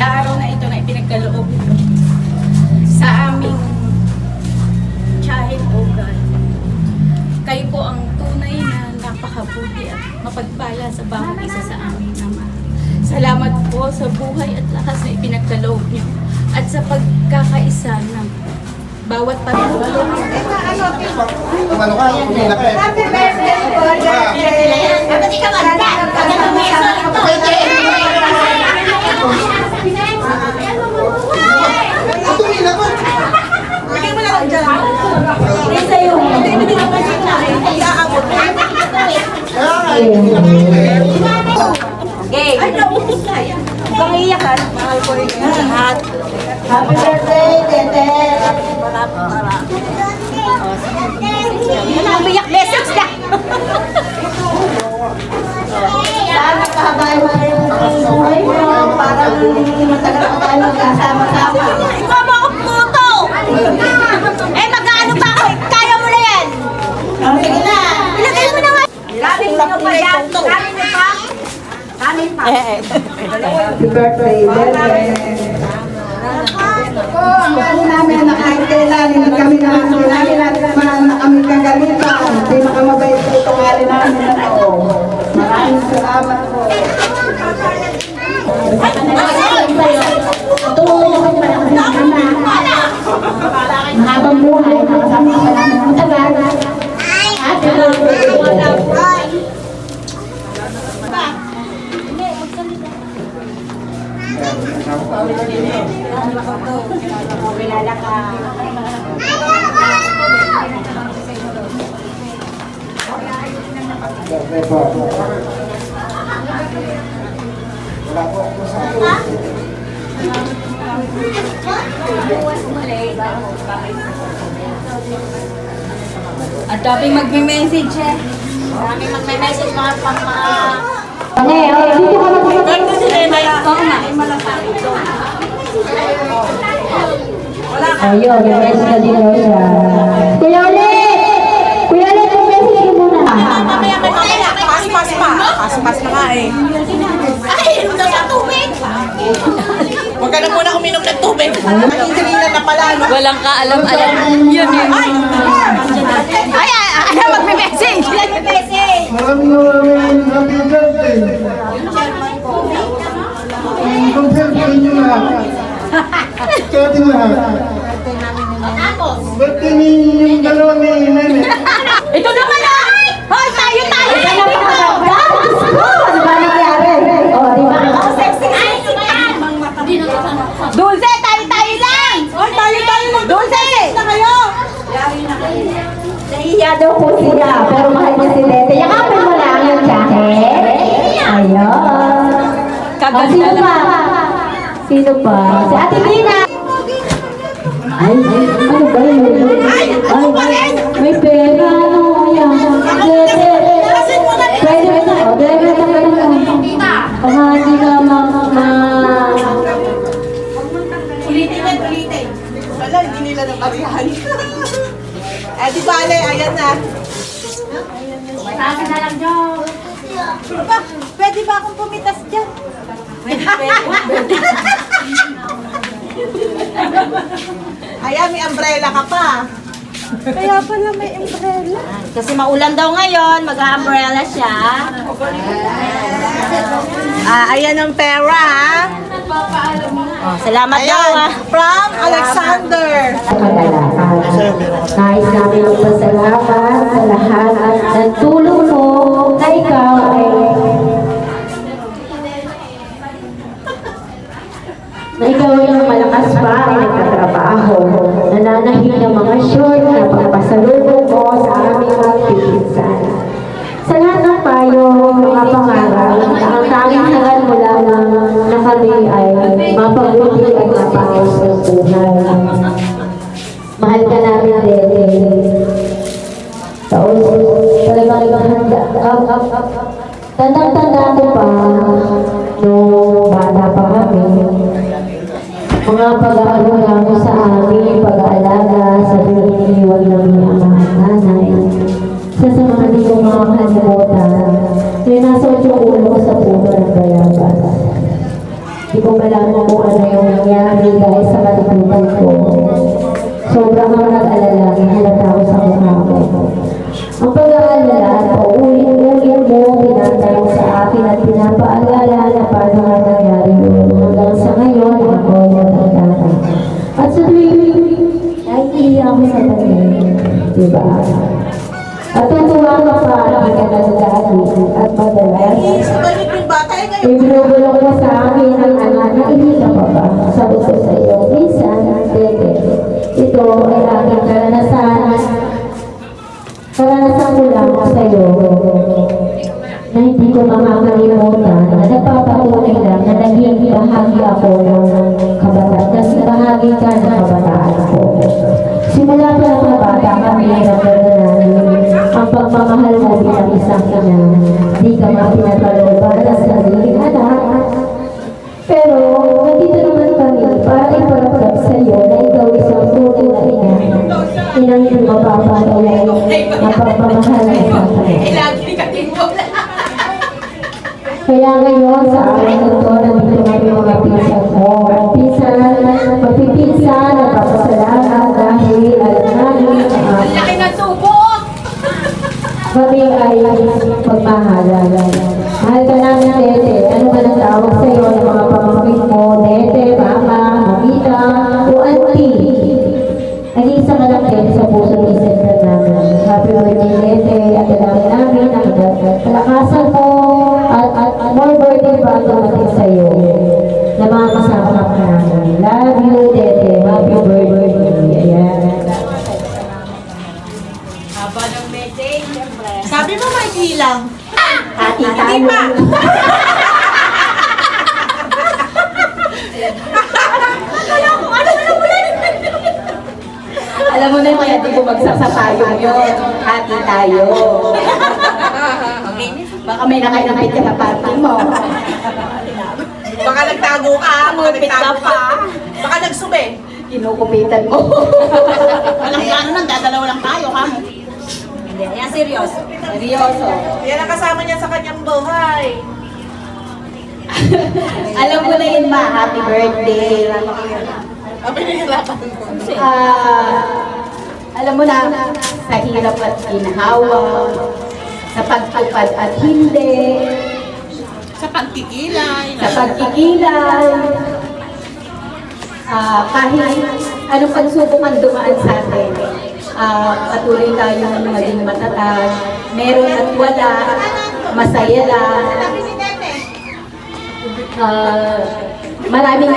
Sa araw na ito na ipinagkaloob sa aming tiyahin o God. Kayo po ang tunay na napakabuti at mapagpala sa bawat isa sa aming Ama. Salamat po sa buhay at lakas na ipinagkaloob niyo at sa pagkakaisa ng bawat pamilya. Happy birthday po, Ba't ikaw magda? Bigyan mo na lang dyan. Hindi sa'yo. Hindi naman siya na. Hindi aabot. Okay. Kung iyakan, mahal ko rin lahat. Happy birthday, Tete! Para. Umiyak message na! Sana kahabay mo rin ang buhay mo para hindi matagal pa tayo magkasama-sama. Ikaw mo akong puto! Eh, mag-ano pa ako? Kaya mo na yan! Sige na! Ilagay mo naman! Kaming mo pa yan! Kaming mo pa! Kaming pa! Happy birthday, Bebe! Ako namin na kahit kailan, hindi kami na kami kagalitan. Hindi makamabait po itong hari namin na ito. Maraming salamat po. Tumulong pa lang sa mga mahabang buhay, makasama pa lang ng tagal. At kilala ka. At daming magme-message eh. Daming magme-message mga pama. Dito ka mag-birthday si Lenay. Oo nga. Ayun, yung message na din daw siya. Kuya ulit! Kuya ulit, yung message ko muna. Mamaya. Pas na nga eh. Ay, inom daw sa tubig! Huwag ka na muna uminom ng tubig. Hindi na pala, no? Walang kaalam-alam. Yun. Ay, ano magme-message? Magme-message! Maraming happy birthday. Ang birthday niyo lahat. Sa ating lahat. Birthday ni yung dalawa ni Nene. Ito naman ah! Hoy, tayo! Ano ba nangyari? O, di ba? Dulce, tayo lang! Ay, tayo lang. Dulce! Na kayo. Nahihiya daw po siya, pero mahal niya si Tete. Yakapin mo lang yung jacket. Ayun. Sino pa? Sino pa? Si Ate Gina. Ay, ano ba yun? Ay, may pera. Ayan. Tete. Pwede na. O, debe na ka na. Hindi na, mama. Ulitin. Wala, hindi nila naparihan. Eh, di bale, ayan na. Sabi na lang dyan. Pwede ba akong pumitas dyan? Ayan, may umbrella ka pa. Kaya pala may umbrella. Kasi maulan daw ngayon, mag-umbrella siya. Ayan ang pera, ha? Oh, salamat daw Ayan, ah. from Alexander. Nais namin magpasalamat sa lahat ng tulong mo na ikaw ay ang malakas pa ay nagtatrabaho. Nananahig ng mga short na pagpasalubong mo sa aming mga pinsan. Sa lahat ng payo, mga pangarap, na ang tanging hangal mo lamang na kami ay mapabuti at mapangos ng buhay. Mahal ka namin, Tete. Taon, talagang handa. Tandang-tanda ko pa nung bata pa kami. Mga pag-aalala mo sa amin, pag-aalaga sa iniiwan namin ang mga nanay. Sa mga hindi ko makakalimutan, yung nasa yung ulo ko sa puno ng bayabas. Di ko malaman kung ano yung nangyari dahil sa kalibutan ko. Sobrang ang nag-alala, halata ako sa mukha ko. Ang pag-aalala at paulit-ulit mo tinatanong sa akin at pinapaalala na paano nga nangyari yun. Hanggang sa ngayon, ako ay natandaan. At sa tuwing naiiyak ako sa tabi, diba? At tutuwa ka pa, hindi ka nagdadali at madalas. Balik yung bata eh ngayon. Ibinubulong mo sa akin ang anak na hindi ka pa ba? Sabi ko sa iyo, minsan, Tete, ito ay aking karanasan. Karanasan ko lang sa iyo na hindi ko makakalimutan na nagpapatunay lang na naging bahagi ako ng kabataan. Naging bahagi ka ng kabataan ko. Simula pa ng mga bata kami namin ang pagmamahal mo bilang isang ina. Di ka mapinagkalooban na sariling anak. Pero, nandito naman kami para iparamdam sa iyo na ikaw isang tunay na ina. Inang hindi mapapalaway ang pagmamahal ng isang ina. Kaya ngayon, sa araw na ito, nandito kami mga pinsan mo. Pinsan, magpipinsan, nagpapasalamat dahil alam namin Laki ng subo! kami ay magmahalan. Mahal ka namin, Tete. Ano man ang tawag sa iyo ng mga pamangkin mo, Tete, Mama, Mamita, o Auntie. Nag-iisa ka lang, Tete, sa puso ng isip ka namin. Happy birthday, Tete. At alam namin ang kalakasan mo at more birthday pa ang dumating sa iyo na mga kasama ka namin. Love you, Tete. Happy birthday. Ayan. Haba ng message, siyempre. Sabi mo may kilang. Hati Hindi tayo. pa. Alam mo na yung kaya di bumagsak sa payong yun. Hati tayo. Baka may nakainapit ka na party mo. Baka nagtago ka. Baka nagtago ka. Baka nagsube. Kinukupitan mo. Walang plano nang dadalaw lang tayo, kamo. Hindi, yan seryoso. Seryoso. Yan ang kasama niya sa kanyang buhay. Alam mo na yun ma, happy birthday. Sabi nahihirapan ko. Alam mo na, sa hirap at ginhawa, sa pagtupad at hindi, Sa pagkikilay. sa pagkikilay, kahit anong pagsubok ang dumaan sa atin, patuloy tayong maging matatag, meron at wala, masaya lang. Maraming